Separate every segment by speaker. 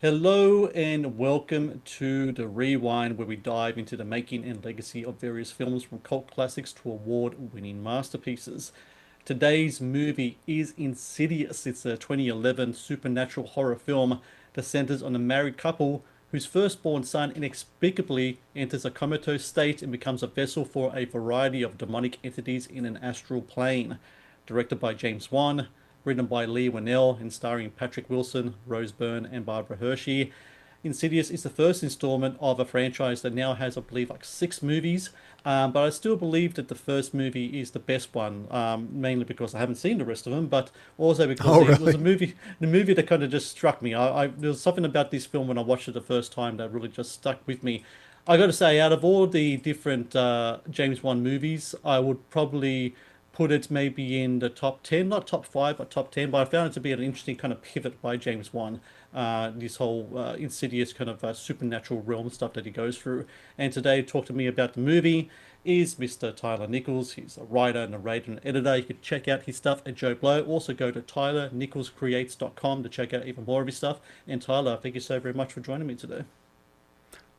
Speaker 1: Hello and welcome to the Rewind, where we dive into the making and legacy of various films from cult classics to award-winning masterpieces. Today's movie is Insidious. It's a 2011 supernatural horror film that centers on a married couple whose firstborn son inexplicably enters a comatose state and becomes a vessel for a variety of demonic entities in an astral plane. Directed by James Wan, written by Lee Winnell and starring Patrick Wilson, Rose Byrne, and Barbara Hershey. Insidious is the first installment of a franchise that now has, I believe, like six movies. But I still believe that the first movie is the best one, mainly because I haven't seen the rest of them, but also because
Speaker 2: Oh,
Speaker 1: it was
Speaker 2: really?
Speaker 1: the movie that kind of just struck me. There was something about this film when I watched it the first time that really just stuck with me. I got to say, out of all the different James Wan movies, I would probably put it maybe in the top 10, not top 5, but top 10. But I found it to be an interesting kind of pivot by James Wan. This whole insidious kind of supernatural realm stuff that he goes through. And today, talk to me about the movie is Mr. Tyler Nichols. He's a writer, narrator, and editor. You can check out his stuff at Joe Blow. Also, go to tylernicholscreates.com to check out even more of his stuff. And Tyler, thank you so very much for joining me today.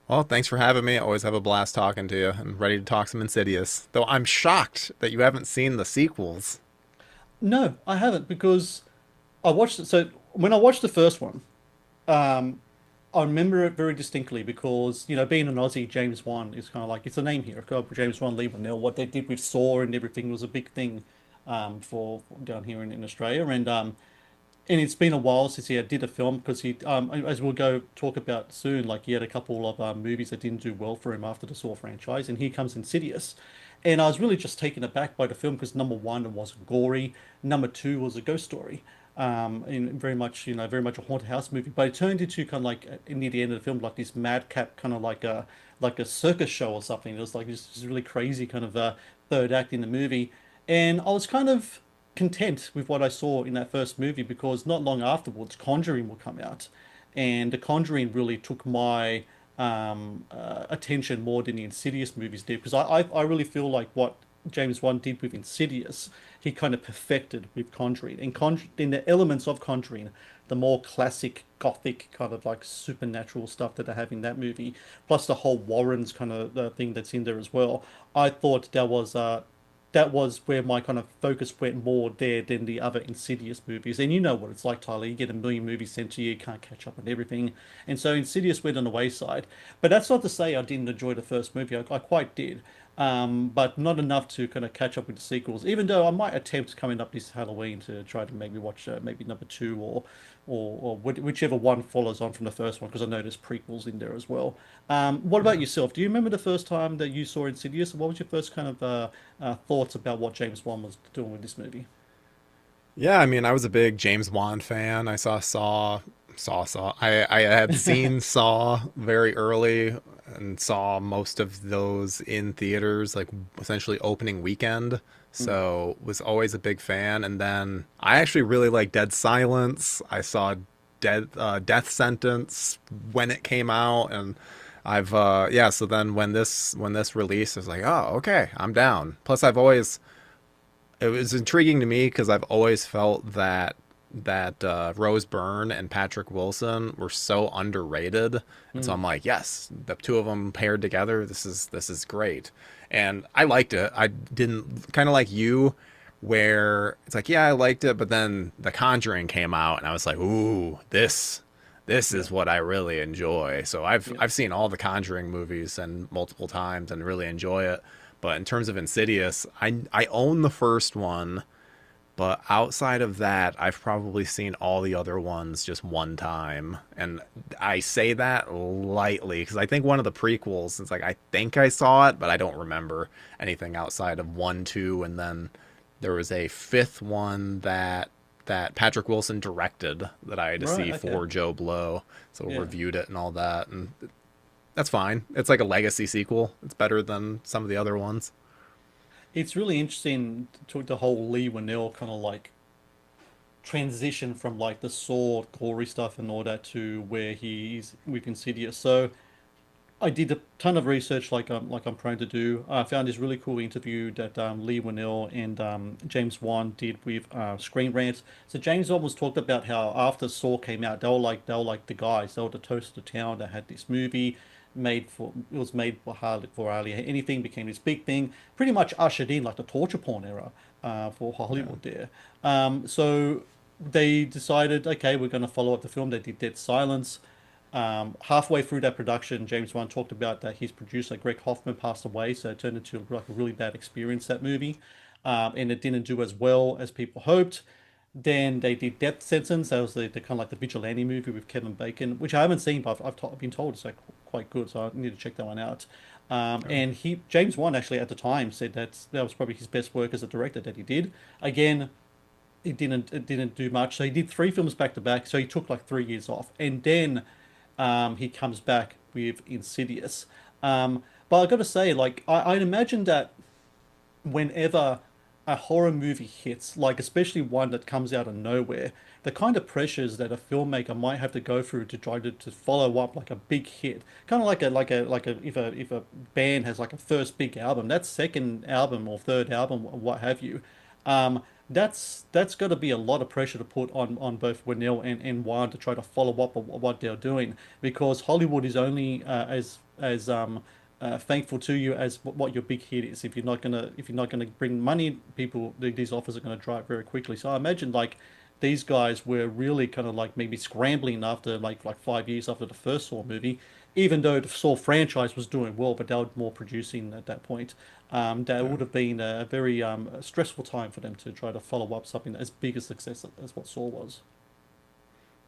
Speaker 2: Well, thanks for having me. I always have a blast talking to you. I'm ready to talk some Insidious. Though I'm shocked that you haven't seen the sequels.
Speaker 1: No, I haven't because I watched it. So when I watched the first one, Um, I remember it very distinctly because, being an Aussie, James Wan is kind of like, it's a name here. James Wan, Lee Winnell, what they did with Saw and everything was a big thing for down here in Australia. And it's been a while since he did a film because as we'll go talk about soon, like he had a couple of movies that didn't do well for him after the Saw franchise. And here comes Insidious. And I was really just taken aback by the film because number one, it wasn't gory. Number two was a ghost story. And very much a haunted house movie. But it turned into kind of like near the end of the film, like this madcap kind of like a circus show or something. It was like this really crazy kind of third act in the movie. And I was kind of content with what I saw in that first movie because not long afterwards, Conjuring will come out, and The Conjuring really took my attention more than the Insidious movies did because I really feel like what James Wan did with Insidious, he kind of perfected with Conjuring, and in the elements of Conjuring, the more classic gothic kind of like supernatural stuff that they have in that movie, plus the whole Warrens kind of thing that's in there as well. I thought that was where my kind of focus went more there than the other Insidious movies. And you know what it's like, Tyler. You get a million movies sent to you, you can't catch up on everything. And so Insidious went on the wayside. But that's not to say I didn't enjoy the first movie. I quite did. But not enough to kind of catch up with the sequels. Even though I might attempt coming up this Halloween to try to maybe watch maybe number two or whichever one follows on from the first one, because I know there's prequels in there as well. What about
Speaker 2: Yeah.
Speaker 1: yourself? Do you remember the first time that you saw Insidious? What was your first kind of thoughts about what James Wan was doing with this movie?
Speaker 2: Yeah, I mean, I was a big James Wan fan. I saw Saw. I had seen Saw very early and saw most of those in theaters, like essentially opening weekend.
Speaker 1: Mm.
Speaker 2: So was always a big fan. And then I actually really like Dead Silence. I saw Death Sentence when it came out, and I've yeah. So then when this released, I was like, oh, okay, I'm down. Plus, it was intriguing to me because I've always felt that Rose Byrne and Patrick Wilson were so underrated, and so
Speaker 1: Mm.
Speaker 2: I'm like, yes, the two of them paired together, this is great, and I liked it. I didn't kind of like you, where it's like, yeah, I liked it, but then The Conjuring came out, and I was like, ooh, this
Speaker 1: Yeah,
Speaker 2: is what I really enjoy. So I've
Speaker 1: yeah.
Speaker 2: I've seen all the Conjuring movies and multiple times and really enjoy it. But in terms of Insidious, I own the first one, but outside of that, I've probably seen all the other ones just one time. And I say that lightly because I think one of the prequels, it's like I think I saw it, but I don't remember anything outside of one, two, and then there was a fifth one that Patrick Wilson directed that I had to
Speaker 1: Right.
Speaker 2: see
Speaker 1: Okay.
Speaker 2: for Joe Blow. So
Speaker 1: Yeah.
Speaker 2: reviewed it and all that, and that's fine. It's like a legacy sequel. It's better than some of the other ones.
Speaker 1: It's really interesting to the whole Lee Winnell kind of like transition from like the Saw gory stuff and all that to where he's with Insidious. So I did a ton of research, like I'm prone to do. I found this really cool interview that Lee Winnell and James Wan did with Screen Rant. So James Wan was talked about how after Saw came out, they were like the guys. They were the toast of the town. That had this movie it was made for hardly anything, became this big thing. Pretty much ushered in like the torture porn era for
Speaker 2: Yeah.
Speaker 1: Hollywood there. So they decided, okay, we're going to follow up the film. They did Dead Silence. Halfway through that production, James Wan talked about that his producer, Greg Hoffman, passed away, so it turned into like a really bad experience, that movie. And it didn't do as well as people hoped. Then they did Death Sentence. That was the kind of like the vigilante movie with Kevin Bacon, which I haven't seen, but I've been told it's like quite good, so I need to check that one out.
Speaker 2: Oh,
Speaker 1: And James Wan actually at the time said that was probably his best work as a director that he did. Again, it didn't do much. So he did three films back to back. So he took like 3 years off, and then he comes back with Insidious. But I got to say, like I'd imagine that whenever a horror movie hits, like especially one that comes out of nowhere, the kind of pressures that a filmmaker might have to go through to try to follow up like a big hit, kind of like a if a band has like a first big album, that second album or third album, or what have you, that's got to be a lot of pressure to put on both Winnell and Wan to try to follow up on what they're doing, because Hollywood is only as thankful to you as what your big hit is. If you're not gonna bring money, these offers are gonna dry up very quickly. So I imagine like these guys were really kind of like maybe scrambling after like 5 years after the first Saw movie, even though the Saw franchise was doing well, but they were more producing at that point. That
Speaker 2: yeah.
Speaker 1: would have been a very stressful time for them to try to follow up something as big a success as what Saw was.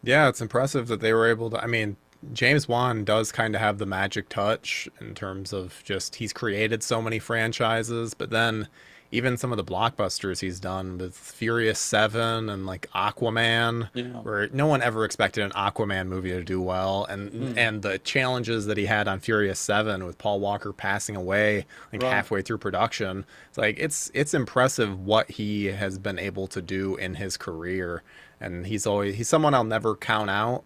Speaker 2: Yeah, it's impressive that they were able to. I mean, James Wan does kind of have the magic touch in terms of just he's created so many franchises, but then even some of the blockbusters he's done with Furious 7 and like Aquaman,
Speaker 1: Yeah.
Speaker 2: where no one ever expected an Aquaman movie to do well, and
Speaker 1: Mm.
Speaker 2: and the challenges that he had on Furious 7 with Paul Walker passing away like
Speaker 1: Right.
Speaker 2: halfway through production. It's like it's impressive what he has been able to do in his career, and he's someone I'll never count out,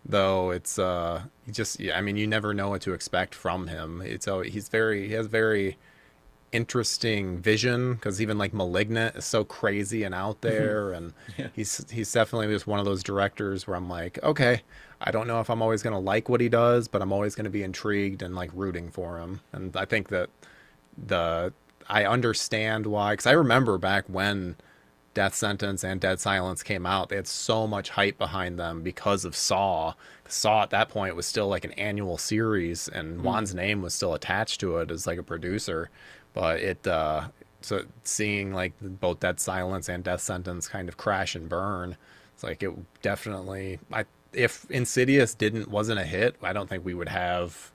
Speaker 2: though. It's he just, yeah, I mean, you never know what to expect from him. He has very interesting vision, because even like Malignant is so crazy and out there, and
Speaker 1: Yeah.
Speaker 2: he's definitely just one of those directors where I'm like, okay, I don't know if I'm always gonna like what he does, but I'm always gonna be intrigued and like rooting for him. And I think that the I understand why, because I remember back when Death Sentence and Dead Silence came out, they had so much hype behind them because of Saw. Saw at that point was still like an annual series, and
Speaker 1: Mm.
Speaker 2: Wan's name was still attached to it as like a producer. But so seeing like both Dead Silence and Death Sentence kind of crash and burn, it's like it definitely. If Insidious didn't wasn't a hit, I don't think we would have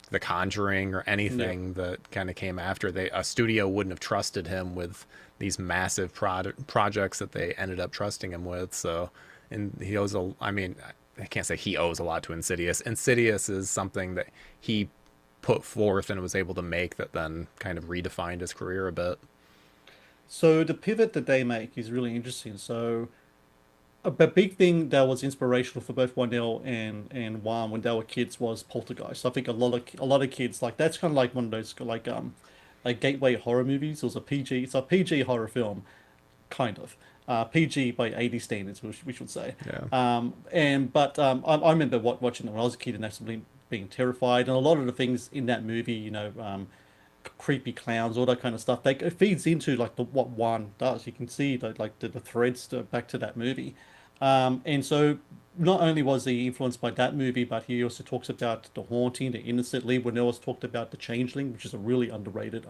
Speaker 2: The Conjuring or
Speaker 1: Yeah.
Speaker 2: anything that kind of came after. A studio wouldn't have trusted him with these massive projects that they ended up trusting him with. So, and he owes a. I mean, I can't say he owes a lot to Insidious. Insidious is something that he put forth and was able to make that then kind of redefined his career a bit.
Speaker 1: So the pivot that they make is really interesting. So a big thing that was inspirational for both Wendell and Wan when they were kids was Poltergeist. I think a lot of kids like that's kind of like one of those like gateway horror movies. It was a PG, it's a PG horror film, kind of. PG by 80 standards, we should say.
Speaker 2: Yeah.
Speaker 1: I remember watching it when I was a kid and absolutely being terrified. And a lot of the things in that movie, creepy clowns, all that kind of stuff. It feeds into like what one does. You can see the threads back to that movie. And so not only was he influenced by that movie, but he also talks about The Haunting, The Innocent. Lee Winnell talked about The Changeling, which is a really underrated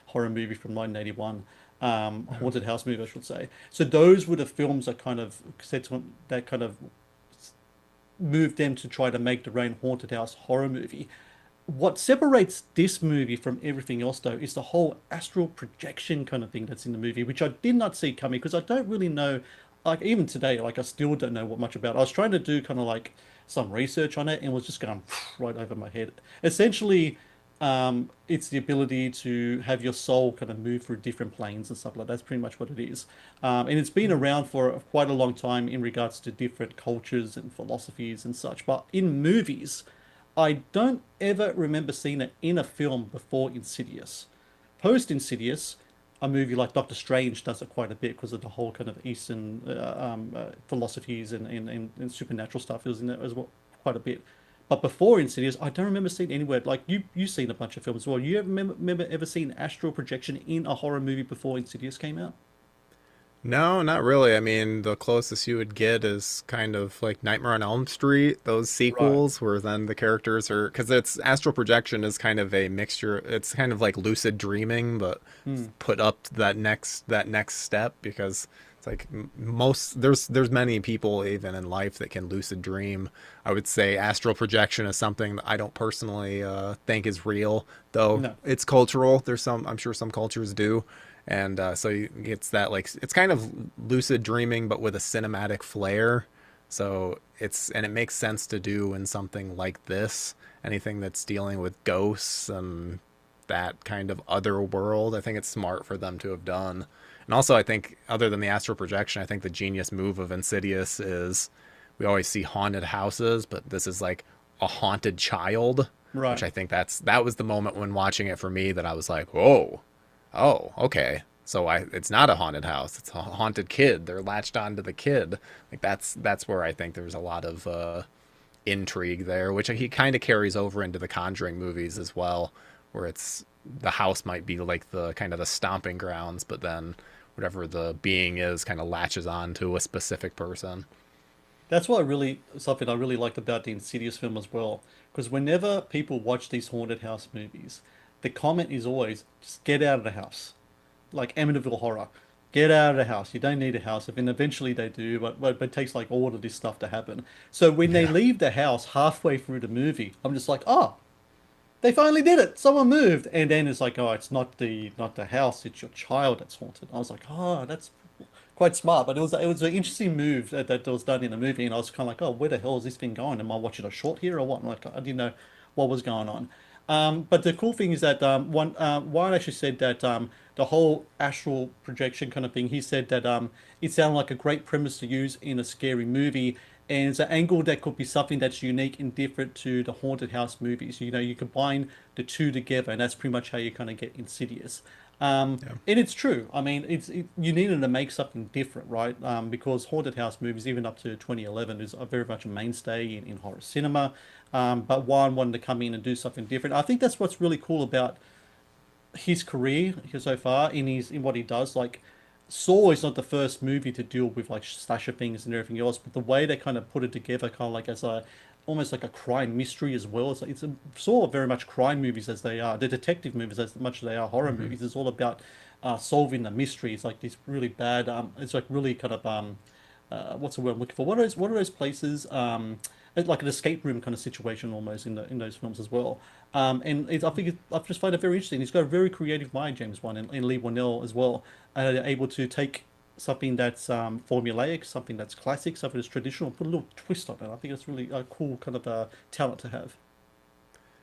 Speaker 1: horror movie from 1981. Haunted house movie, I should say. So those were the films that kind of said to him, that kind of moved them to try to make their own haunted house horror movie. What separates this movie from everything else, though, is the whole astral projection kind of thing that's in the movie, which I did not see coming because I don't really know. Like even today, like I still don't know what much about it. I was trying to do kind of like some research on it and was just going right over my head. Essentially, it's the ability to have your soul kind of move through different planes and stuff like that. That's pretty much what it is. And it's been around for quite a long time in regards to different cultures and philosophies and such. But in movies, I don't ever remember seeing it in a film before Insidious. Post Insidious, a movie like Doctor Strange does it quite a bit because of the whole kind of Eastern philosophies and supernatural stuff. It was in there as well quite a bit. But before Insidious, I don't remember seeing anywhere like you've seen a bunch of films as well. You ever remember ever seeing astral projection in a horror movie before Insidious came out?
Speaker 2: No, not really. I mean, the closest you would get is kind of like Nightmare on Elm Street, those
Speaker 1: Right.
Speaker 2: sequels where then the characters are, because it's astral projection is kind of a mixture. It's kind of like lucid dreaming, but
Speaker 1: Hmm.
Speaker 2: put up to that next step because it's like most there's many people even in life that can lucid dream. I would say astral projection is something that I don't personally think is real, though
Speaker 1: No.
Speaker 2: it's cultural. There's some, I'm sure some cultures do, and so it's that, like, it's kind of lucid dreaming but with a cinematic flair. So it makes sense to do in something like this. Anything that's dealing with ghosts and that kind of other world, I think it's smart for them to have done. And also, I think, other than the astral projection, I think the genius move of Insidious is we always see haunted houses, but this is like a haunted child, which
Speaker 1: Right.
Speaker 2: I think that was the moment when watching it for me that I was like, whoa, oh, okay. So it's not a haunted house; it's a haunted kid. They're latched onto the kid. Like that's where I think there's a lot of intrigue there, which he kind of carries over into the Conjuring movies as well, where it's the house might be like the kind of the stomping grounds, but then whatever the being is kind of latches on to a specific person.
Speaker 1: That's what I really something I really liked about the Insidious film as well. Because whenever people watch these haunted house movies, the comment is always just get out of the house. Like Amityville Horror. Get out of the house. You don't need a house. And eventually they do, but it takes like all of this stuff to happen. So when they
Speaker 2: Yeah.
Speaker 1: leave the house halfway through the movie, I'm just like, oh, they finally did it. Someone moved. And then it's like, oh, it's not the house, it's your child that's haunted. I was like, oh, that's quite smart. But it was an interesting move that was done in the movie, and I was kind of like, oh, where the hell is this thing going? Am I watching a short here or what? And like I didn't know what was going on. But the cool thing is that Warren actually said that the whole astral projection kind of thing. He said that it sounded like a great premise to use in a scary movie, and it's an angle that could be something that's unique and different to the haunted house movies. You know, you combine the two together, and that's pretty much how you kind of get Insidious.
Speaker 2: Yeah.
Speaker 1: And it's true. I mean, you needed to make something different, right? Because haunted house movies, even up to 2011, is very much a mainstay in horror cinema. But Wan wanted to come in and do something different. I think that's what's really cool about his career here so far in what he does. Like Saw is not the first movie to deal with like slasher things and everything else, but the way they kind of put it together, kind of like as a almost like a crime mystery as well. It's Saw very much crime movies as they are. The detective movies as much as they are horror
Speaker 2: Mm-hmm.
Speaker 1: movies. It's all about solving the mystery. It's like this really bad. It's like really kind of what's the word I'm looking for? What are those places? It's like an escape room kind of situation almost in those films as well. And I just find it very interesting. He's got a very creative mind, James Wan and Lee Whannell as well, and they're able to take something that's formulaic, something that's classic, something that's traditional, put a little twist on it. I think it's really a cool kind of talent to have.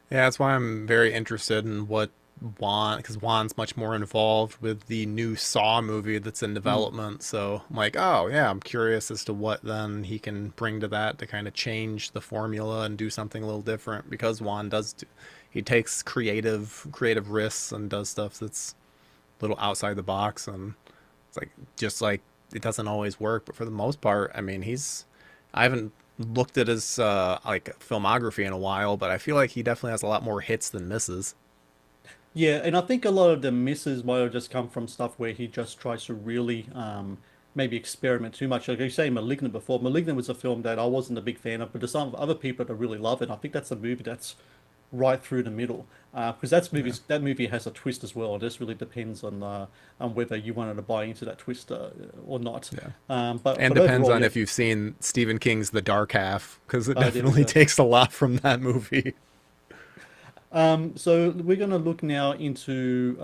Speaker 2: Yeah, that's why I'm very interested in what because Juan's much more involved with the new Saw movie that's in
Speaker 1: Hmm.
Speaker 2: development. So I'm like, oh yeah, I'm curious as to what then he can bring to that to kind of change the formula and do something a little different. Because he takes creative risks and does stuff that's a little outside the box, and it's like, just like, it doesn't always work, but for the most part, I mean, I haven't looked at his like filmography in a while, but I feel like he definitely has a lot more hits than misses.
Speaker 1: Yeah, and I think a lot of the misses might have just come from stuff where he just tries to really maybe experiment too much. Like you say, Malignant before. Malignant was a film that I wasn't a big fan of, but there's some other people that really love it. I think that's a movie that's right through the middle. Because
Speaker 2: Yeah.
Speaker 1: that movie has a twist as well. It just really depends on whether you wanted to buy into that twist or not.
Speaker 2: Yeah. And
Speaker 1: But
Speaker 2: depends
Speaker 1: overall,
Speaker 2: on
Speaker 1: yeah.
Speaker 2: if you've seen Stephen King's The Dark Half, because it
Speaker 1: There we
Speaker 2: definitely
Speaker 1: go.
Speaker 2: takes a lot from that movie.
Speaker 1: So we're going to look now into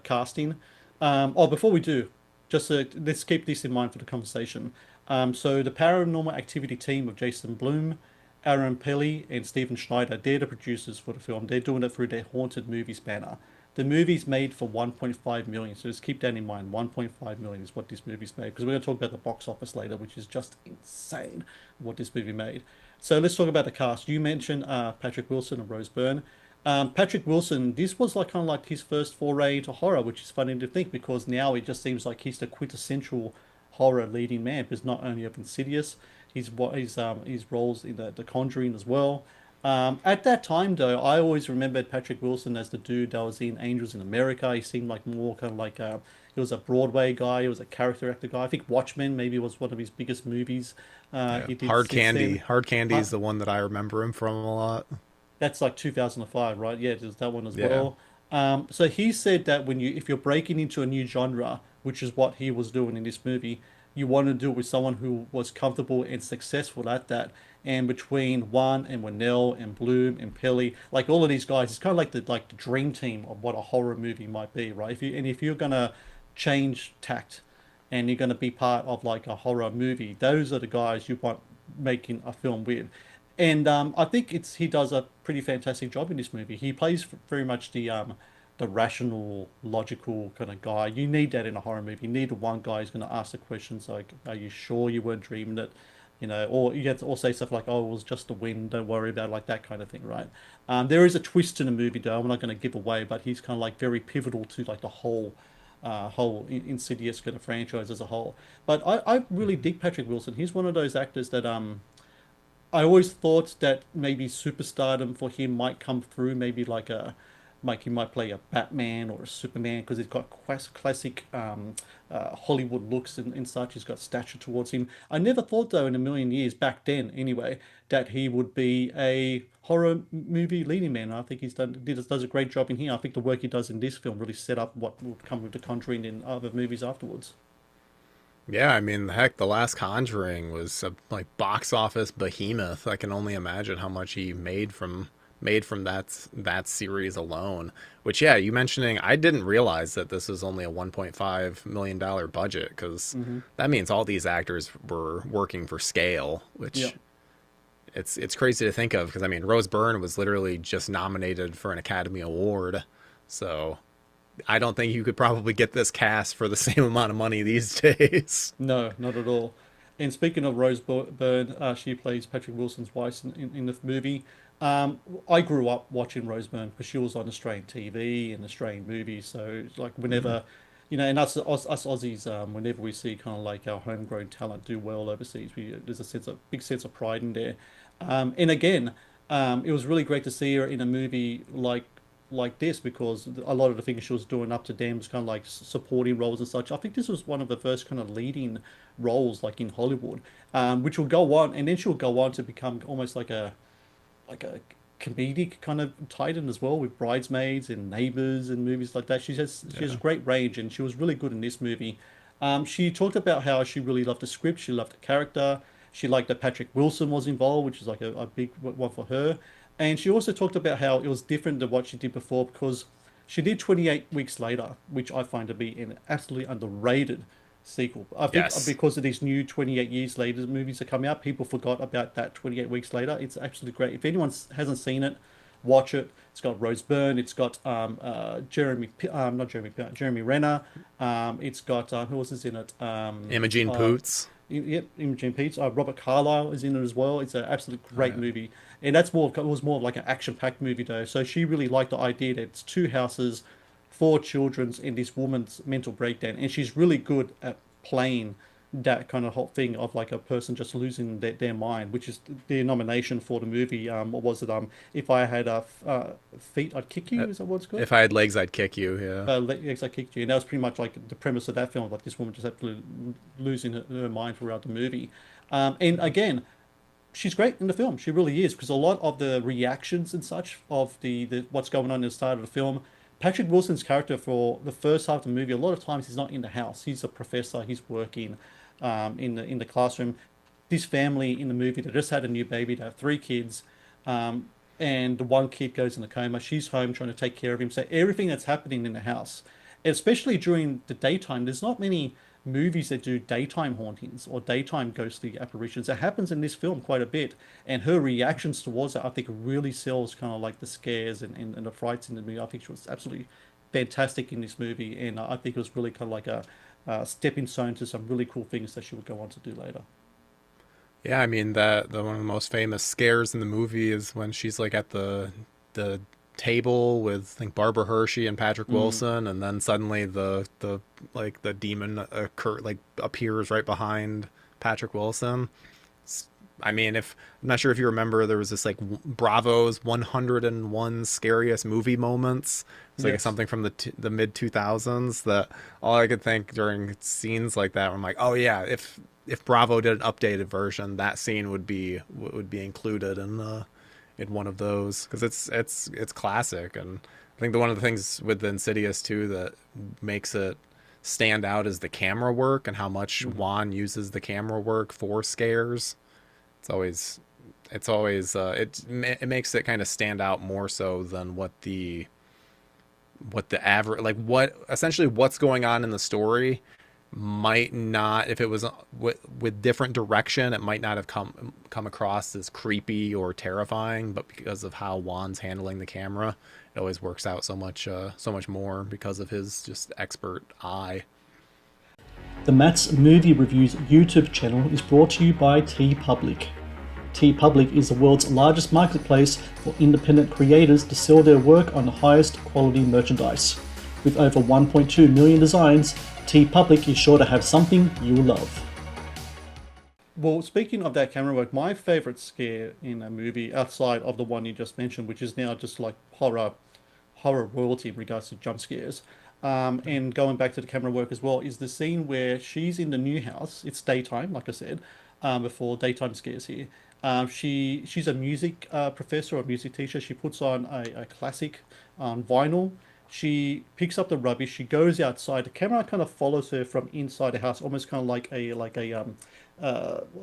Speaker 1: casting. Before we do, just let's keep this in mind for the conversation. So the Paranormal Activity team of Jason Blum, Aaron Pelly, and Stephen Schneider, they're the producers for the film. They're doing it through their Haunted Movies banner. The movie's made for 1.5 million. So just keep that in mind. 1.5 million is what this movie's made. Because we're going to talk about the box office later, which is just insane what this movie made. So let's talk about the cast. You mentioned Patrick Wilson and Rose Byrne. Patrick Wilson, this was like kind of like his first foray into horror, which is funny to think because now it just seems like he's the quintessential horror leading man. Because not only of Insidious, his roles in the Conjuring as well. At that time, though, I always remembered Patrick Wilson as the dude that was in Angels in America. He seemed like more kind of like he was a Broadway guy. He was a character actor guy. I think Watchmen maybe was one of his biggest movies
Speaker 2: Yeah,
Speaker 1: he did
Speaker 2: Hard
Speaker 1: since
Speaker 2: Candy.
Speaker 1: then.
Speaker 2: Hard Candy
Speaker 1: Uh,
Speaker 2: is the one that I remember him from a lot.
Speaker 1: that's like 2005, right? Yeah, there's that one as
Speaker 2: Yeah.
Speaker 1: well. So he said that if you're breaking into a new genre, which is what he was doing in this movie, you want to do it with someone who was comfortable and successful at that. And between Wan and Winnell and Bloom and Pelly, like all of these guys, it's kind of like the dream team of what a horror movie might be, right? If you're gonna change tact and you're gonna be part of like a horror movie, those are the guys you want making a film with. And I think he does a pretty fantastic job in this movie. He plays very much the rational, logical kind of guy. You need that in a horror movie. You need one guy who's going to ask the questions like, "Are you sure you weren't dreaming it?" You know, or you have to also say stuff like, "Oh, it was just the wind. Don't worry about it," like that kind of thing, right? There is a twist in the movie, though. I'm not going to give away, but he's kind of like very pivotal to like the whole Insidious kind of franchise as a whole. But I really dig Patrick Wilson. He's one of those actors that I always thought that maybe superstardom for him might come through, maybe like he might play a Batman or a Superman because he's got classic Hollywood looks and such. He's got stature towards him. I never thought though in a million years back then anyway that he would be a horror movie leading man. I think does a great job in here. I think the work he does in this film really set up what would come with The Conjuring in other movies afterwards.
Speaker 2: Yeah, I mean, heck, the last Conjuring was a like box office behemoth. I can only imagine how much he made from that series alone. Which, yeah, you mentioning, I didn't realize that this was only a 1.5 million dollar budget because
Speaker 1: Hmm.
Speaker 2: that means all these actors were working for scale,
Speaker 1: Yeah.
Speaker 2: which it's crazy to think of because I mean, Rose Byrne was literally just nominated for an Academy Award, so I don't think you could probably get this cast for the same amount of money these days.
Speaker 1: No, not at all. And speaking of Rose Byrne, she plays Patrick Wilson's wife in the movie. I grew up watching Rose Byrne because she was on Australian TV and Australian movies. So it's like
Speaker 2: Mm.
Speaker 1: whenever, and us Aussies, whenever we see kind of like our homegrown talent do well overseas, there's big sense of pride in there. And again, it was really great to see her in a movie like this because a lot of the things she was doing up to then was kind of like supporting roles and such. I think this was one of the first kind of leading roles like in Hollywood, which will go on, and then she'll go on to become almost like a comedic kind of titan as well with Bridesmaids and Neighbours and movies like that. She has
Speaker 2: Yeah.
Speaker 1: great range, and she was really good in this movie. She talked about how she really loved the script, she loved the character, she liked that Patrick Wilson was involved, which is like a big one for her. And she also talked about how it was different than what she did before because she did 28 Weeks Later, which I find to be an absolutely underrated sequel. I think
Speaker 2: Yes.
Speaker 1: because of these new 28 Years Later movies that come out, people forgot about that 28 Weeks Later. It's absolutely great. If anyone hasn't seen it, watch it. It's got Rose Byrne. It's got not Jeremy, Jeremy Renner. It's got who else is in it?
Speaker 2: Imogene Poots.
Speaker 1: Yep, Imogen Pete. Robert Carlyle is in it as well. It's an absolute
Speaker 2: Oh
Speaker 1: great
Speaker 2: yeah.
Speaker 1: movie, and it was more like an action-packed movie though. So she really liked the idea that it's two houses, four children's, and this woman's mental breakdown, and she's really good at playing that kind of whole thing of like a person just losing their mind, which is the nomination for the movie. What was it? If I had feet, I'd kick
Speaker 2: Uh,
Speaker 1: you. Is that what it's called?
Speaker 2: If I had legs, I'd kick you. Yeah.
Speaker 1: Legs I kicked you, and that was pretty much like the premise of that film. Like this woman just absolutely losing her mind throughout the movie. And again, she's great in the film. She really is because a lot of the reactions and such of the what's going on in the start of the film. Patrick Wilson's character for the first half of the movie, a lot of times he's not in the house. He's a professor. He's working in the classroom. This family in the movie, they just had a new baby. They have three kids, and the one kid goes in a coma. She's home trying to take care of him. So everything that's happening in the house, especially during the daytime, there's not many movies that do daytime hauntings or daytime ghostly apparitions. It happens in this film quite a bit, and her reactions towards it, I think, really sells kind of like the scares and the frights in the movie. I think she was absolutely fantastic in this movie, and I think it was really kind of like a stepping stone to some really cool things that she would go on to do later.
Speaker 2: Yeah, I mean that the one of the most famous scares in the movie is when she's like at the table with I think Barbara Hershey and Patrick
Speaker 1: Mm.
Speaker 2: Wilson, and then suddenly the like the demon appears right behind Patrick Wilson. I mean, if I'm not sure if you remember, there was this like Bravo's 101 scariest movie moments. It's like
Speaker 1: Yes.
Speaker 2: something from the mid 2000s that all I could think during scenes like that, I'm like, oh yeah, if Bravo did an updated version, that scene would be included in one of those because it's classic, and I think one of the things with the Insidious too that makes it stand out is the camera work and how much
Speaker 1: Mm.
Speaker 2: Wan uses the camera work for scares. It's always it makes it kind of stand out more so than what the average like what essentially what's going on in the story might not if it was with different direction it might not have come across as creepy or terrifying, but because of how Juan's handling the camera it always works out so much more because of his just expert eye.
Speaker 1: The Matt's Movie Reviews YouTube channel is brought to you by TeePublic. TeePublic is the world's largest marketplace for independent creators to sell their work on the highest quality merchandise. With over 1.2 million designs, TeePublic is sure to have something you love. Well, speaking of that camera work, my favorite scare in a movie outside of the one you just mentioned, which is now just like horror royalty in regards to jump scares. And going back to the camera work as well, is the scene where she's in the new house. It's daytime, like I said, before daytime scares here. She's a music professor or music teacher. She puts on a classic vinyl. She picks up the rubbish. She goes outside. The camera kind of follows her from inside the house, almost kind of like a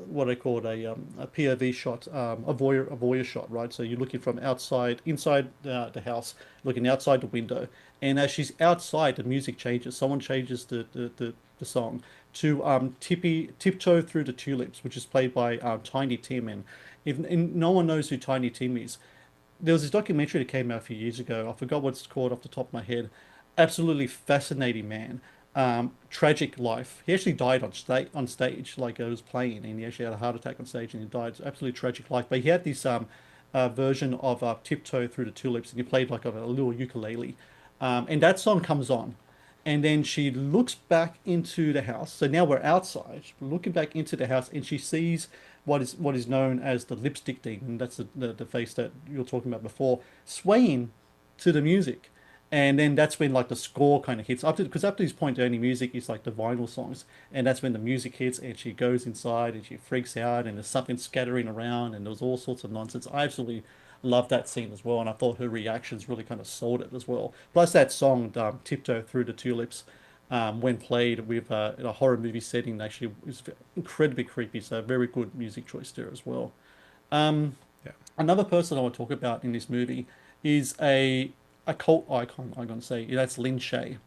Speaker 1: what I call a POV shot, a voyeur shot, right? So you're looking from outside, inside the house, looking outside the window, and as she's outside, the music changes. Someone changes the song to Tiptoe Through the Tulips, which is played by Tiny Tim, and if and no one knows who Tiny Tim is, there was this documentary that came out a few years ago. I forgot what it's called off the top of my head. Absolutely fascinating man. Tragic life. He actually died on stage, like I was playing, and he actually had a heart attack on stage, and he died. It's absolutely tragic life. But he had this version of "Tiptoe Through the Tulips," and he played like a little ukulele. And that song comes on, and then she looks back into the house. So now we're outside, looking back into the house, and she sees what is known as the lipstick demon. That's the face that you were talking about before, swaying to the music. And then that's when like the score kind of hits up to because up to this point the only music is like the vinyl songs, and that's when the music hits and she goes inside and she freaks out and there's something scattering around and there's all sorts of nonsense. I absolutely love that scene as well, and I thought her reactions really kind of sold it as well. Plus that song "Tiptoe Through the Tulips," when played with in a horror movie setting, actually is incredibly creepy. So very good music choice there as well. Um,
Speaker 2: Yeah.
Speaker 1: Another person I want to talk about in this movie is a cult icon. I'm going to say that's Lin Shaye.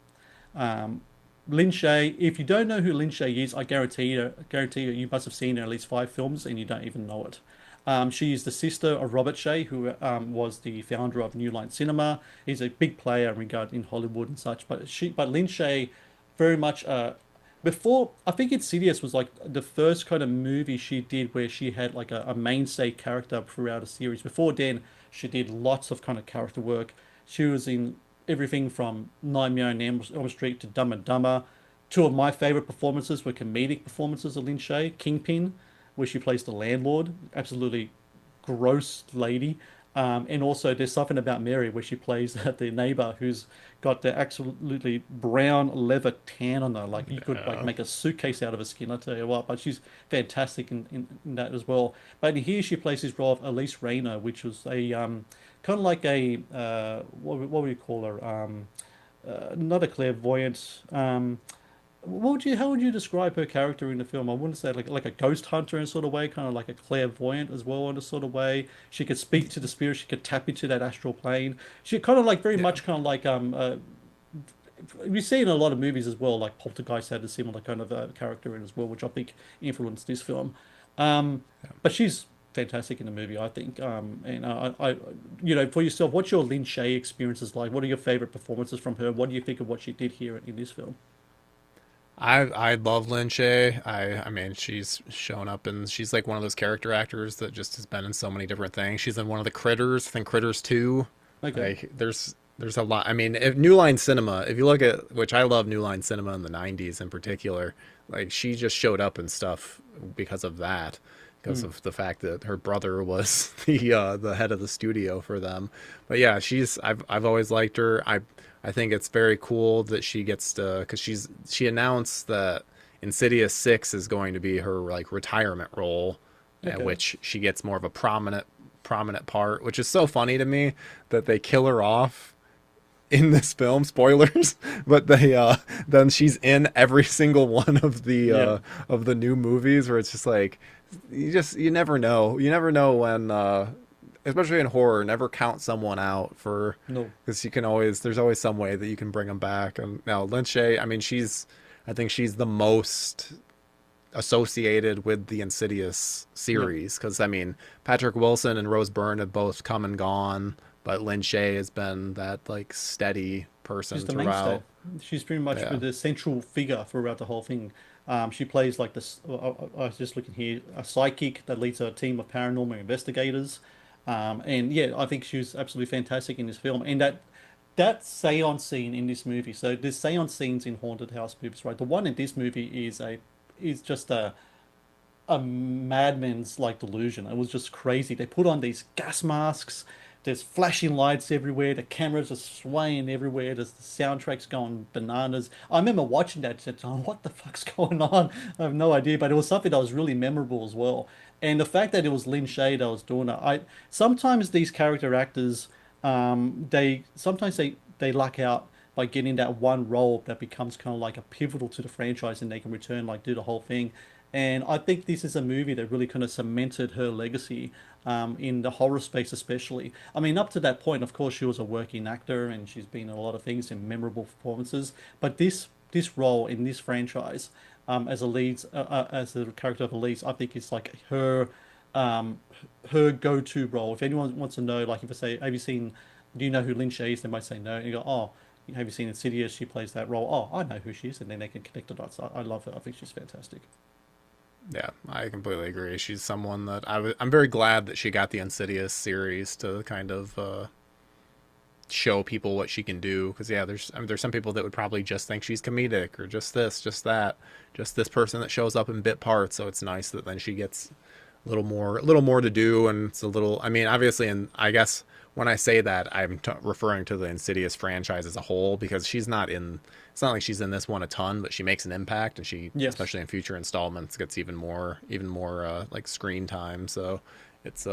Speaker 1: Um, Lin Shaye. If you don't know who Lin Shaye is, guarantee you, you must have seen her in at least 5 films and you don't even know it. She is the sister of Robert Shaye, who was the founder of New Line Cinema. He's a big player in Hollywood and such. But Lin Shaye, very much before I think Insidious was like the first kind of movie she did where she had like a mainstay character throughout a series. Before then, she did lots of kind of character work. She was in everything from Nightmare on Elm Street to Dumb and Dumber. Two of my favorite performances were comedic performances of Lin Shaye. Kingpin, where she plays the landlord, absolutely gross lady. And also, there's something about Mary where she plays the neighbor who's got the absolutely brown leather tan on her. Like you could like
Speaker 2: Yeah.
Speaker 1: make a suitcase out of her skin. I tell you what, but she's fantastic in that as well. But here she plays this role of Elise Rayner, which was a kind of like a what would you call her? Not a clairvoyant. What would you how would you describe her character in the film? I wouldn't say like a ghost hunter in a sort of way, kind of like a clairvoyant as well in a sort of way. She could speak to the spirit, she could tap into that astral plane. She kind of like very
Speaker 2: Yeah.
Speaker 1: much kind of like we see in a lot of movies as well, like Poltergeist had a similar kind of character in as well, which I think influenced this film. Um,
Speaker 2: Yeah.
Speaker 1: but she's fantastic in the movie, I think. For yourself, what's your Lin Shaye experiences like? What are your favorite performances from her? What do you think of what she did here in this film?
Speaker 2: I love Lin Shaye. I mean she's shown up and she's like one of those character actors that just has been in so many different things. She's in one of the Critters, I think Critters 2.
Speaker 1: Okay.
Speaker 2: Like there's a lot. I mean, if New Line Cinema, if you look at which I love New Line Cinema in the 90s in particular, like she just showed up and stuff because of that. Because
Speaker 1: Hmm.
Speaker 2: of the fact that her brother was the head of the studio for them, but yeah, I've always liked her. I think it's very cool that she gets to because she announced that Insidious 6 is going to be her like retirement role, at
Speaker 1: Okay.
Speaker 2: which she gets more of a prominent part, which is so funny to me that they kill her off in this film. Spoilers, but they then she's in every single one
Speaker 1: Yeah.
Speaker 2: of the new movies where it's just like you never know. You never know when especially in horror, never count someone out for
Speaker 1: No.
Speaker 2: because you can always there's always some way that you can bring them back. And now Lin Shaye, I mean, I think she's the most associated with the Insidious
Speaker 1: Yeah.
Speaker 2: series because I mean Patrick Wilson and Rose Byrne have both come and gone, but Lin Shaye has been that like steady
Speaker 1: She's
Speaker 2: person
Speaker 1: the mainstay.
Speaker 2: throughout.
Speaker 1: She's pretty much
Speaker 2: Yeah,
Speaker 1: the central figure throughout the whole thing. She plays like this. I was just looking here, a psychic that leads a team of paranormal investigators. And yeah, I think she was absolutely fantastic in this film. And that seance scene in this movie. So there's seance scenes in haunted house movies, right? The one in this movie is just a madman's like delusion. It was just crazy. They put on these gas masks. There's flashing lights everywhere. The cameras are swaying everywhere. There's the soundtrack's going bananas. I remember watching that at the time. What the fuck's going on? I have no idea, but it was something that was really memorable as well. And the fact that it was Lin Shaye that was doing it, I sometimes these character actors, they luck out by getting that one role that becomes kind of like a pivotal to the franchise, and they can return like do the whole thing. And I think this is a movie that really kind of cemented her legacy in the horror space, especially. I mean, up to that point, of course, she was a working actor and she's been in a lot of things in memorable performances. But this role in this franchise, as the character of Elise, I think is like um, her go-to role. If anyone wants to know, like if I say, "Have you seen? Do you know who Lin Shaye is?" They might say no, and you go, "Oh, have you seen Insidious? She plays that role." Oh, I know who she is, and then they can connect the dots. I love her. I think she's fantastic.
Speaker 2: yeah, I completely agree. She's someone that I'm very glad that she got the Insidious series to kind of show people what she can do. Because yeah, there's some people that would probably just think she's comedic or just this, just that, just this person that shows up in bit parts. So it's nice that then she gets a little more to do, and it's a little. I mean, obviously, and I guess when I say that, I'm referring to the Insidious franchise as a whole because she's not in. It's not like she's in this one a ton, but she makes an impact, and she,
Speaker 1: Yes.
Speaker 2: especially in future installments, gets even more like screen time. So it's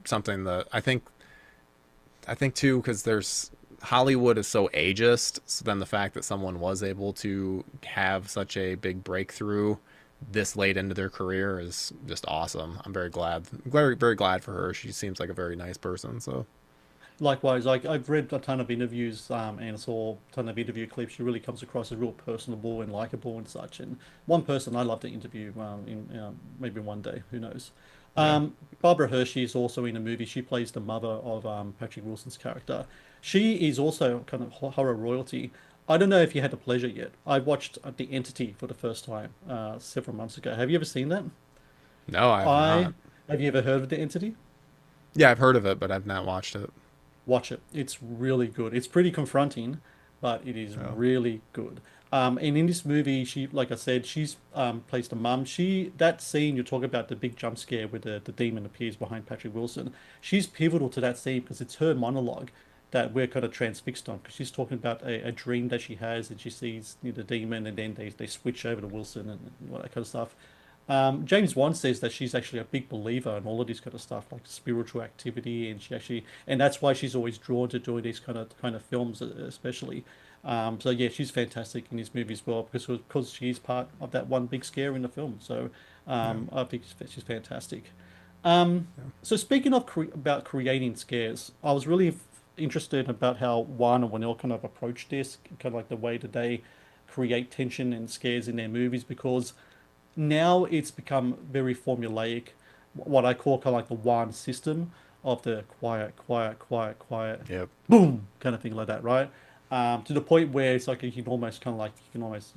Speaker 2: something that I think too because there's Hollywood is so ageist. So then the fact that someone was able to have such a big breakthrough this late into their career is just awesome. I'm very glad for her. She seems like a very nice person. So
Speaker 1: Likewise, like I've read a ton of interviews and saw a ton of interview clips. She really comes across as real personable and likable and such. And one person I love to interview maybe one day, who knows.
Speaker 2: yeah,
Speaker 1: Barbara Hershey is also in the movie. She plays the mother of Patrick Wilson's character. She is also kind of horror royalty. I don't know if you had the pleasure yet. I watched The Entity for the first time several months ago. Have you ever seen that?
Speaker 2: no, I have
Speaker 1: I
Speaker 2: not.
Speaker 1: Have you ever heard of The Entity?
Speaker 2: Yeah, I've heard of it, but I've not watched it.
Speaker 1: Watch it. It's really good. It's pretty confronting, but it is
Speaker 2: Oh,
Speaker 1: really good. And in this movie, she, like I said, she's plays the mum. That scene you talk about, the big jump scare where the demon appears behind Patrick Wilson. She's pivotal to that scene because it's her monologue that we're kind of transfixed on because she's talking about a dream that she has and she sees the demon and then they switch over to Wilson and all that kind of stuff. James Wan says that she's actually a big believer in all of this kind of stuff, like spiritual activity, and and that's why she's always drawn to doing these kind of films, especially. So yeah, she's fantastic in this movie as well because she's part of that one big scare in the film. So
Speaker 2: yeah,
Speaker 1: I think she's fantastic. Um,
Speaker 2: yeah,
Speaker 1: so speaking of about creating scares, I was really interested about how Wan and Winnell kind of approach this, kind of like the way that they create tension and scares in their movies because now it's become very formulaic what I call kind of like the Wan system of the quiet, quiet, quiet, quiet,
Speaker 2: Yep.
Speaker 1: boom, kind of thing like that, right? To the point where it's like you can almost kind of like you can almost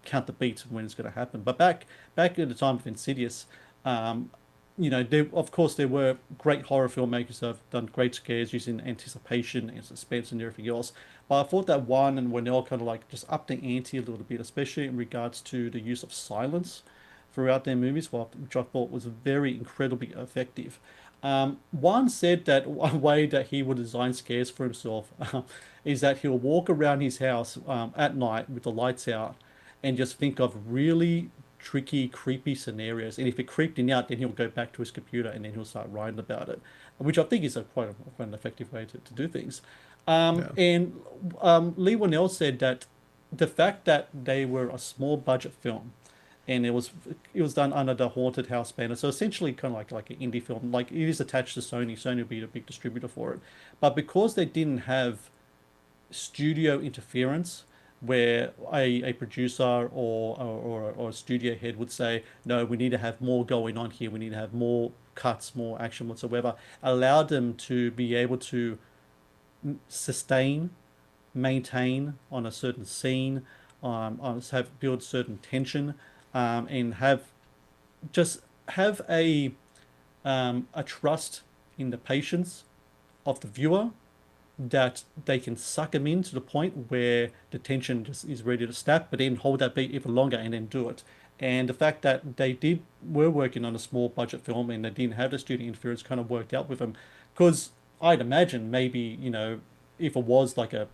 Speaker 1: count the beats of when it's going to happen. But back at the time of Insidious, um, there, of course, there were great horror filmmakers that have done great scares using anticipation and suspense and everything else. But I thought that Wan and Winnell kind of like just upped the ante a little bit, especially in regards to the use of silence throughout their movies, which I thought was very incredibly effective. Wan said that one way that he would design scares for himself is that he'll walk around his house at night with the lights out and just think of really tricky, creepy scenarios. And if it creeped him out, then he'll go back to his computer and then he'll start writing about it, which I think is quite an effective way to do things.
Speaker 2: Yeah.
Speaker 1: And Lee Winnell said that the fact that they were a small budget film and it was done under the Haunted House banner. So essentially, kind of like an indie film. Like it is attached to Sony. Sony will be the big distributor for it. But because they didn't have studio interference, where a producer or a studio head would say, no, we need to have more going on here. We need to have more cuts, more action whatsoever. Allowed them to be able to sustain, maintain on a certain scene, have build certain tension, and just have a trust in the patience of the viewer that they can suck them in to the point where the tension just is ready to snap, but then hold that beat even longer and then do it. And the fact that were working on a small budget film and they didn't have the studio interference kind of worked out with them, because I'd imagine maybe if it was like a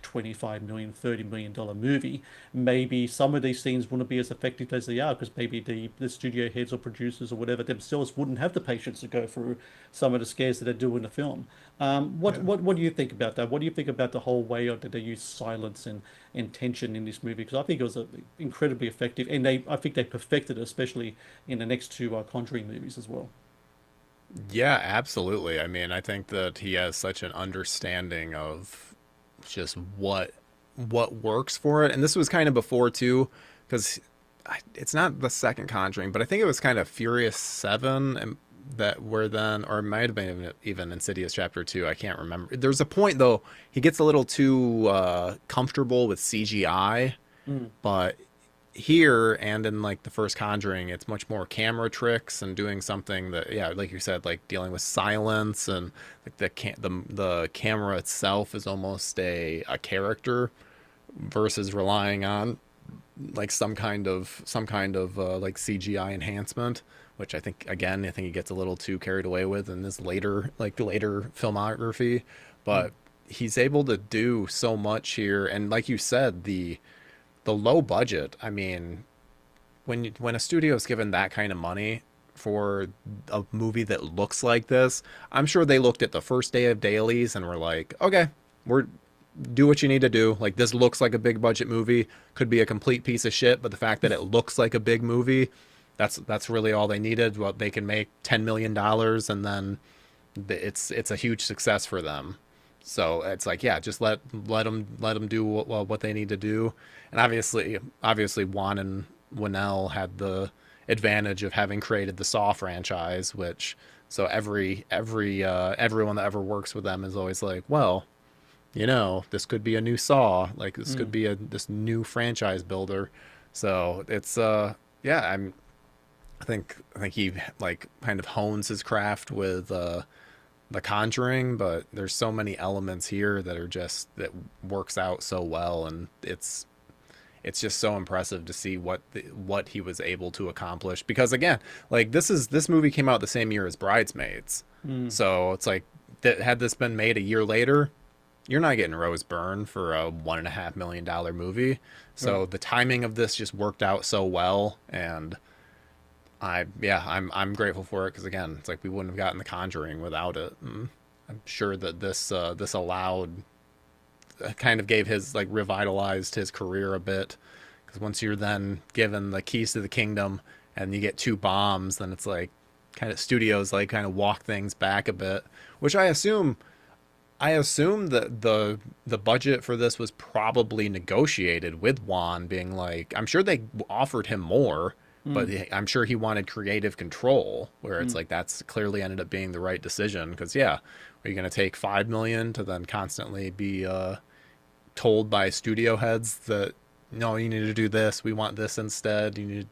Speaker 1: 25 million, $30 million movie, maybe some of these scenes wouldn't be as effective as they are because maybe the studio heads or producers or whatever themselves wouldn't have the patience to go through some of the scares that they do in the film. What
Speaker 2: Yeah.
Speaker 1: what what do you think about that? What do you think about the whole way that they use silence and tension in this movie? Because I think it was incredibly effective, and I think they perfected it, especially in the next two Conjuring movies as well.
Speaker 2: Yeah, absolutely. I mean, I think that he has such an understanding of just what works for it. And this was kind of before too, because it's not the second Conjuring, but I think it was kind of Furious 7 and that were then, or it might have been even Insidious Chapter 2. I can't remember. There's a point though, he gets a little too comfortable with CGI,
Speaker 1: Mm.
Speaker 2: but here and in like the first Conjuring, it's much more camera tricks and doing something that, yeah, like you said, like dealing with silence and like the camera itself is almost a character versus relying on like some kind of like CGI enhancement, which I think he gets a little too carried away with in this later filmography,
Speaker 1: Mm.
Speaker 2: but he's able to do so much here, and like you said, the low budget. I mean, when a studio is given that kind of money for a movie that looks like this, I'm sure they looked at the first day of dailies and were like, okay, we're do what you need to do. Like this looks like a big budget movie, could be a complete piece of shit, but the fact that it looks like a big movie, that's really all they needed. Well, they can make $10 million and then it's a huge success for them. So it's like, yeah, just let them do what they need to do. And obviously Juan and Winnell had the advantage of having created the Saw franchise, which so everyone that ever works with them is always like, well, this could be a new Saw, like this could
Speaker 1: Mm.
Speaker 2: be this new franchise builder. So it's yeah, I think he like kind of hones his craft with The Conjuring, but there's so many elements here that works out so well, and it's just so impressive to see what he was able to accomplish. Because again, like this movie came out the same year as Bridesmaids,
Speaker 1: Mm.
Speaker 2: so it's like that had this been made a year later, you're not getting Rose Byrne for a $1.5 million movie. So
Speaker 1: Right.
Speaker 2: the timing of this just worked out so well, and I'm grateful for it because again, it's like we wouldn't have gotten The Conjuring without it. And I'm sure that this allowed kind of gave his like revitalized his career a bit because once you're then given the keys to the kingdom and you get two bombs, then it's like kind of studios like kind of walk things back a bit, which I assume that the budget for this was probably negotiated with Juan being like, I'm sure they offered him more, But
Speaker 1: Mm.
Speaker 2: I'm sure he wanted creative control, where it's
Speaker 1: Mm.
Speaker 2: like that's clearly ended up being the right decision. Because yeah, are you going to take 5 million to then constantly be told by studio heads that no, you need to do this, we want this instead, you need,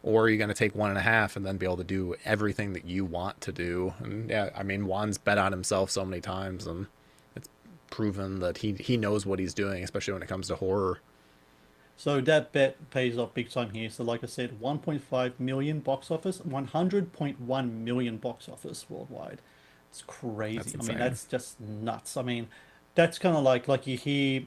Speaker 2: or are you going to take 1.5 and then be able to do everything that you want to do? And yeah, I mean, Juan's bet on himself so many times, and it's proven that he knows what he's doing, especially when it comes to horror.
Speaker 1: So that bet pays off big time here. So like I said, 1.5 million box office, 100.1 million box office worldwide. It's
Speaker 2: That's
Speaker 1: crazy. I mean,
Speaker 2: insane.
Speaker 1: that's just nuts. I mean, that's kind of like you hear,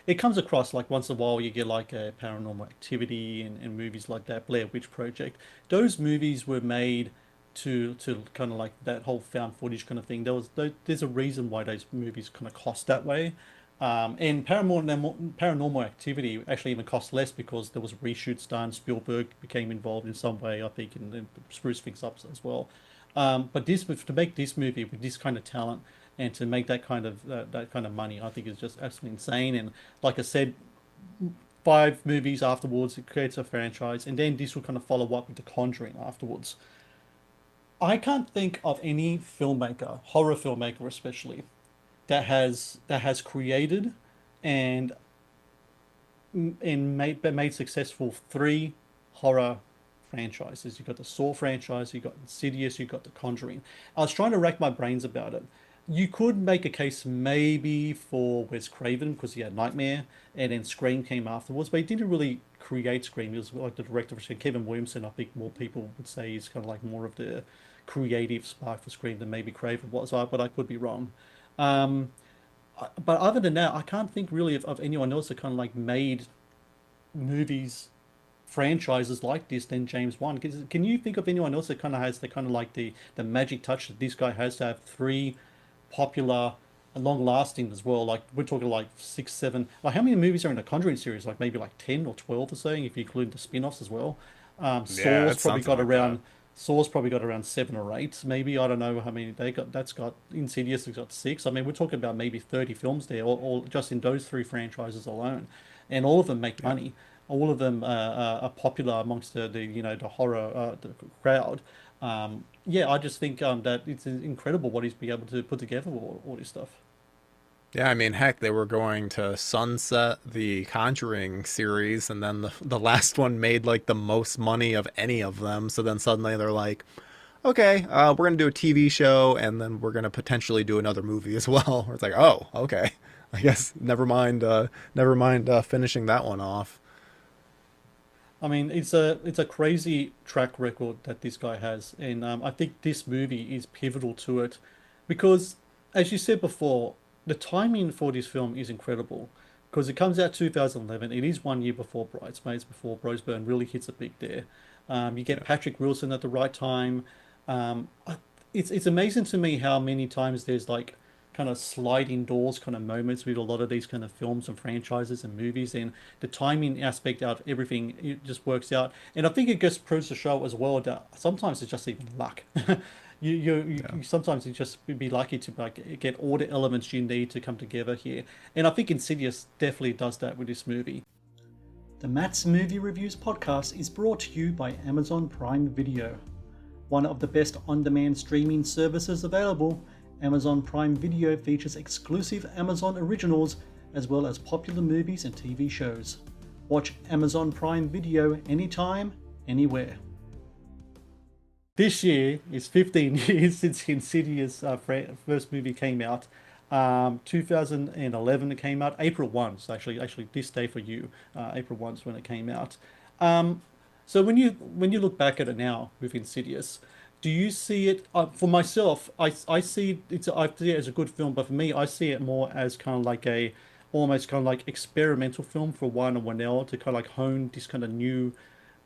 Speaker 1: it comes across like once in a while you get like a Paranormal Activity and movies like that, Blair Witch Project. Those movies were made to kind of like that whole found footage kind of thing. There's a reason why those movies kind of cost that way. And Paranormal Activity actually even cost less because there was reshoots done. Spielberg became involved in some way, I think, and spruce things up as well. But this to make this movie with this kind of talent and to make that kind of money, I think is just absolutely insane. And like I said, 5 movies afterwards, it creates a franchise, and then this will kind of follow up with The Conjuring afterwards. I can't think of any filmmaker, horror filmmaker especially, that has created and been made successful 3 horror franchises. You've got the Saw franchise, you've got Insidious, you've got The Conjuring. I was trying to rack my brains about it. You could make a case maybe for Wes Craven because he had Nightmare, and then Scream came afterwards, but he didn't really create Scream. He was like the director of Kevin Williamson. I think more people would say he's kind of like more of the creative spark for Scream than maybe Craven was, but I could be wrong. Um, but other than that, I can't think really of anyone else that kind of like made movies franchises like this than James Wan. Can you think of anyone else that kind of has the kind of like the magic touch that this guy has to have 3 popular and long lasting as well? Like we're talking like 6, 7. Like how many movies are in the Conjuring series? Like maybe like 10 or 12 or something if you include the spin-offs as well.
Speaker 2: Yeah,
Speaker 1: Saw's
Speaker 2: it's
Speaker 1: probably
Speaker 2: something
Speaker 1: got
Speaker 2: like that.
Speaker 1: around. Saw's probably got around 7 or 8, maybe. I don't know how many they got. That's got Insidious has got 6. I mean, we're talking about maybe 30 films there, or just in those 3 franchises alone, and all of them make
Speaker 2: Yeah.
Speaker 1: money. All of them are popular amongst the horror the crowd. Yeah, I just think that it's incredible what he's been able to put together with all this stuff.
Speaker 2: Yeah, I mean, heck, they were going to sunset the Conjuring series, and then the last one made like the most money of any of them. So then suddenly they're like, okay, we're gonna do a TV show, and then we're gonna potentially do another movie as well. It's like, oh, okay, I guess never mind finishing that one off.
Speaker 1: I mean, it's a crazy track record that this guy has, and I think this movie is pivotal to it, because, as you said before, the timing for this film is incredible, because it comes out 2011. It is 1 year before Bridesmaids, before Byrne really hits it big there. You get
Speaker 2: Yeah.
Speaker 1: Patrick Wilson at the right time. It's amazing to me how many times there's like kind of sliding doors kind of moments with a lot of these kind of films and franchises and movies, and the timing aspect out of everything, it just works out. And I think it just proves to show as well that sometimes it's just even luck.
Speaker 2: Yeah.
Speaker 1: Sometimes you just be lucky to like get all the elements you need to come together here, and I think Insidious definitely does that with this movie. The Matt's Movie Reviews podcast is brought to you by Amazon Prime Video. One of the best on-demand streaming services available, Amazon Prime Video features exclusive Amazon originals as well as popular movies and TV shows. Watch Amazon Prime Video anytime, anywhere. This year is 15 years since Insidious first movie came out. 2011 it came out. April 1, so actually this day for you, April 1 is when it came out. Um, so when you look back at it now with Insidious, do you see it? For myself, I see I see it as a good film, but for me, I see it more as kind of like a almost kind of like experimental film for Warner Warnell to kind of like hone this kind of new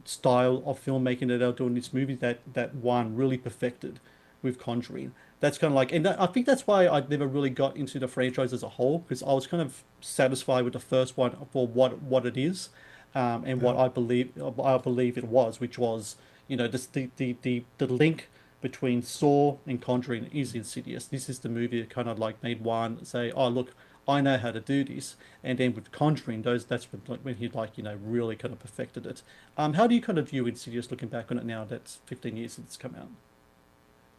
Speaker 1: style of filmmaking that they're doing in this movie that one really perfected with Conjuring. That's kind of like, and I think that's why I never really got into the franchise as a whole, because I was kind of satisfied with the first one for what it is, and what
Speaker 2: Yeah.
Speaker 1: I believe it was, which was the link between Saw and Conjuring is Insidious. This is the movie that kind of like made one say, oh look, I know how to do this. And then with Conjuring, that's when, like, when he like really kind of perfected it. How do you kind of view Insidious looking back on it now? That's 15 years since it's come out.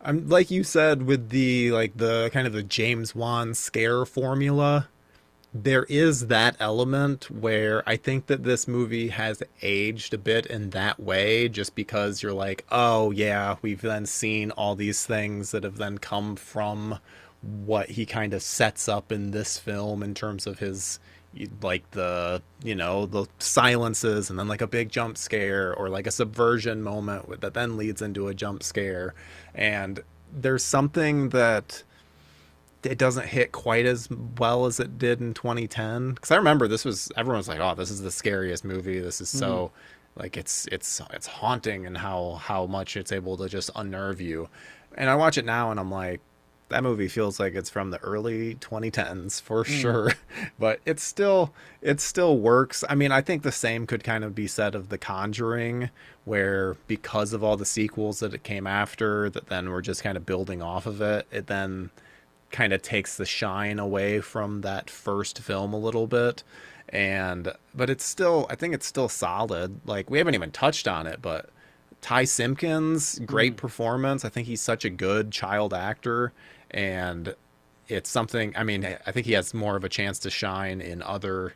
Speaker 2: I'm like you said with the kind of the James Wan scare formula. There is that element where I think that this movie has aged a bit in that way, just because you're like, oh yeah, we've then seen all these things that have then come from what he kind of sets up in this film in terms of his like the silences and then like a big jump scare or like a subversion moment that then leads into a jump scare. And there's something that it doesn't hit quite as well as it did in 2010, because I remember this was everyone was like, oh, this is the scariest movie, this is
Speaker 1: Mm,
Speaker 2: so like it's haunting and how much it's able to just unnerve you. And I watch it now and I'm like, that movie feels like it's from the early 2010s for
Speaker 1: mm,
Speaker 2: sure. But it still works. I mean, I think the same could kind of be said of The Conjuring, where because of all the sequels that it came after that then we're just kind of building off of it, it then kind of takes the shine away from that first film a little bit. And but it's still, I think it's still solid. Like, we haven't even touched on it, but Ty Simpkins, great
Speaker 1: mm.
Speaker 2: performance. I think he's such a good child actor, and it's something, I mean, I think he has more of a chance to shine in other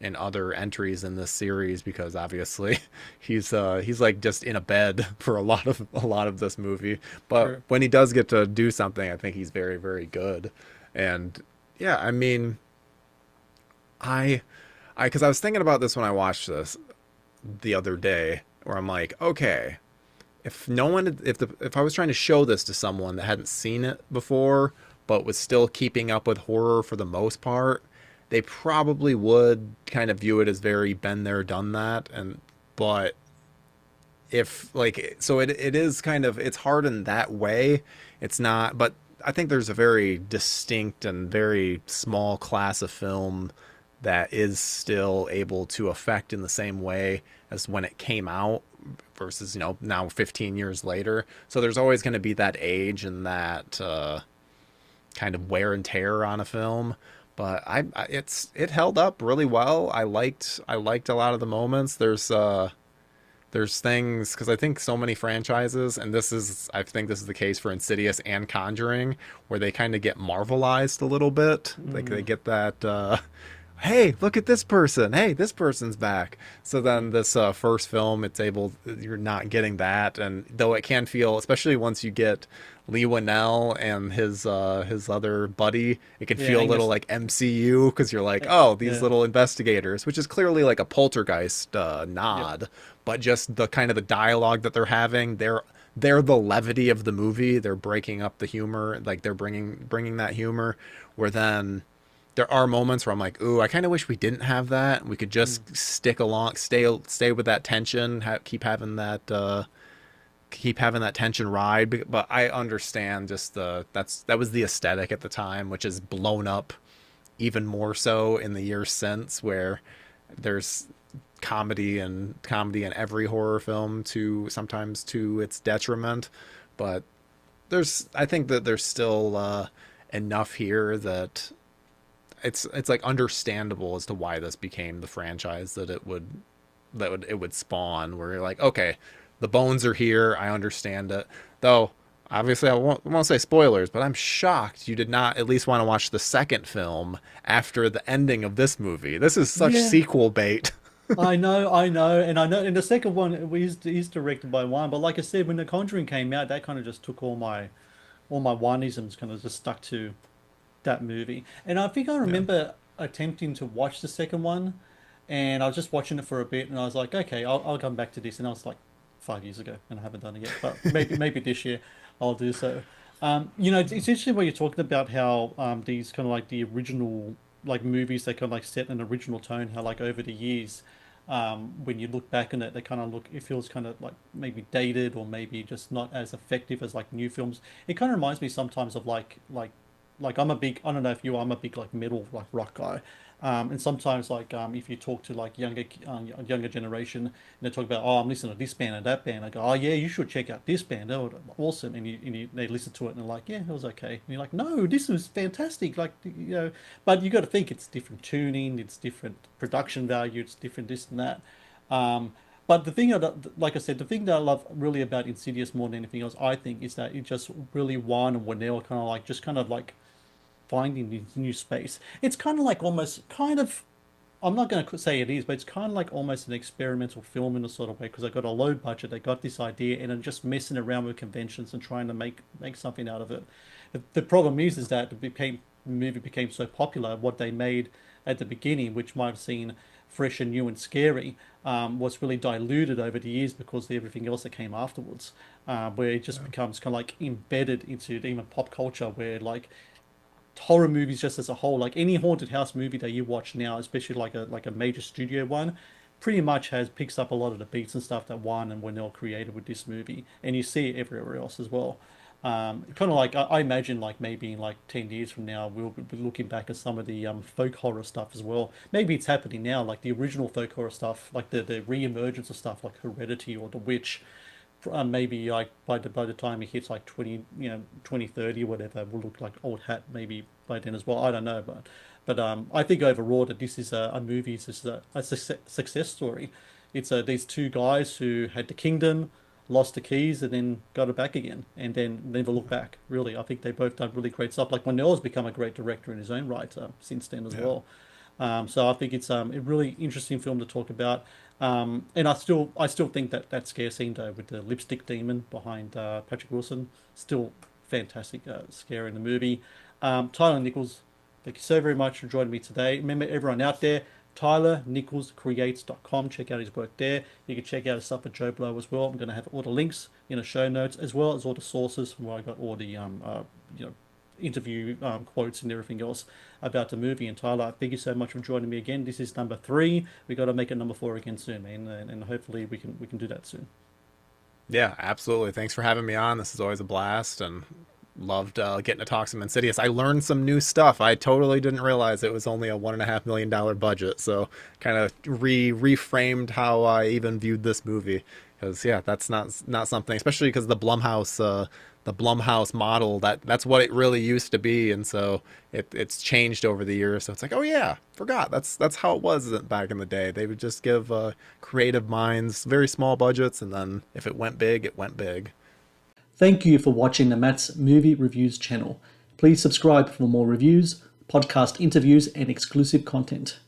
Speaker 2: entries in this series, because obviously he's like just in a bed for a lot of this movie. But
Speaker 1: Sure.
Speaker 2: when he does get to do something, I think he's very, very good. And yeah, I mean, I because I was thinking about this when I watched this the other day, where I'm like, okay, if no one if I was trying to show this to someone that hadn't seen it before but was still keeping up with horror for the most part, they probably would kind of view it as very been there done that. And but if like, so it is kind of, it's hard in that way. It's not, but I think there's a very distinct and very small class of film that is still able to affect in the same way as when it came out, versus now 15 years later. So there's always going to be that age and that kind of wear and tear on a film. But it held up really well. I liked a lot of the moments. There's things, because I think so many franchises, and I think this is the case for Insidious and Conjuring, where they kind of get marvelized a little bit. Like, they
Speaker 1: Mm,
Speaker 2: get that, hey, look at this person. Hey, this person's back. So then this first film, you're not getting that. And though it can feel, especially once you get Lee Winnell and his other buddy, it can
Speaker 1: yeah,
Speaker 2: feel a little
Speaker 1: Angus.
Speaker 2: like MCU, because you're like,
Speaker 1: eh,
Speaker 2: oh, these
Speaker 1: Yeah.
Speaker 2: little investigators, which is clearly like a Poltergeist
Speaker 1: Yep.
Speaker 2: nod, but just the kind of the dialogue that they're having, they're the levity of the movie. They're breaking up the humor, like they're bringing that humor. Where then there are moments where I'm like, ooh, I kind of wish we didn't have that. We could
Speaker 1: Mm,
Speaker 2: just stick along, stay with that tension, keep having that tension ride. But I understand just that was the aesthetic at the time, which is blown up even more so in the years since, where there's comedy in every horror film, to sometimes to its detriment. But I think that there's still enough here that it's like understandable as to why this became the franchise that it would spawn, where you're like, okay, the bones are here, I understand it. Though obviously I won't say spoilers, but I'm shocked you did not at least want to watch the second film after the ending of this movie. This is such
Speaker 1: yeah.
Speaker 2: sequel bait.
Speaker 1: I know, and I know. And the second one is directed by one, but like I said, when The Conjuring came out, that kind of just took all my one-isms kind of just stuck to that movie. And I think I
Speaker 2: Yeah.
Speaker 1: remember attempting to watch the second one, and I was just watching it for a bit, and I was like, okay, I'll come back to this. And I was like 5 years ago, and I haven't done it yet, but maybe this year I'll do so. It's interesting what you're talking about, how these kind of like the original like movies, they kind of like set an original tone, how like over the years, when you look back on it, they kind of it feels kind of like maybe dated, or maybe just not as effective as like new films. It kind of reminds me sometimes of like I'm a big, I don't know if you are, I'm a big like metal like rock guy. And sometimes, like, if you talk to like younger generation, and they talk about, oh, I'm listening to this band and that band. I go, oh yeah, you should check out this band. They're awesome. They listen to it and they're like, yeah, it was okay. And you're like, no, this was fantastic. Like, but you got to think it's different tuning, it's different production value, it's different this and that. Um, but the thing, like I said, the thing that I love really about Insidious more than anything else, I think, is that it just really Wan and Winnell kind of like just kind of like finding this new space. It's kind of like almost kind of. I'm not going to say it is, but it's kind of like almost an experimental film in a sort of way because they got a low budget, they got this idea, and are just messing around with conventions and trying to make something out of it. The problem is that the movie became so popular. What they made at the beginning, which might have seemed fresh and new and scary, was really diluted over the years because of everything else that came afterwards, where it just becomes kind of like embedded into even pop culture, where like horror movies just as a whole, like any haunted house movie that you watch now, especially like a major studio one, pretty much has picks up a lot of the beats and stuff that Wan and Winnell created with this movie, and you see it everywhere else as well. Kind of like I imagine like maybe in like 10 years from now we'll be looking back at some of the folk horror stuff as well. Maybe it's happening now, like the original folk horror stuff, like the re-emergence of stuff like Heredity or The Witch, maybe like by the time it hits like 2030 or whatever, will look like old hat maybe by then as well. I don't know, but I think overall that this is a movie. This is a success story. It's these two guys who had the kingdom, lost the keys, and then got it back again, and then never looked back. Really, I think they both done really great stuff. Like Manel's become a great director in his own right since then as
Speaker 2: Yeah.
Speaker 1: well. So I think it's a really interesting film to talk about. And I still think that that scare scene though with the lipstick demon behind Patrick Wilson, still fantastic scare in the movie. Tyler Nichols, thank you so very much for joining me today. Remember everyone out there, TylerNicholsCreates.com. Check out his work there. You can check out his stuff at Joe Blow as well. I'm going to have all the links in the show notes as well as all the sources from where I got all the you know interview quotes and everything else about the movie. And Tyler, thank you so much for joining me again. This is number 3. We got to make it number 4 again soon, man, and hopefully we can do that soon.
Speaker 2: Yeah, absolutely. Thanks for having me on. This is always a blast, and loved getting to talk some Insidious. I learned some new stuff. I totally didn't realize it was only a $1.5 million budget, so kind of reframed how I even viewed this movie. Because yeah, that's not something, especially because the Blumhouse model, that's what it really used to be, and so it's changed over the years. So it's like, oh yeah, forgot that's how it was back in the day. They would just give creative minds very small budgets, and then if it went big, it went big.
Speaker 1: Thank you for watching the Matt's Movie Reviews channel. Please subscribe for more reviews, podcast interviews, and exclusive content.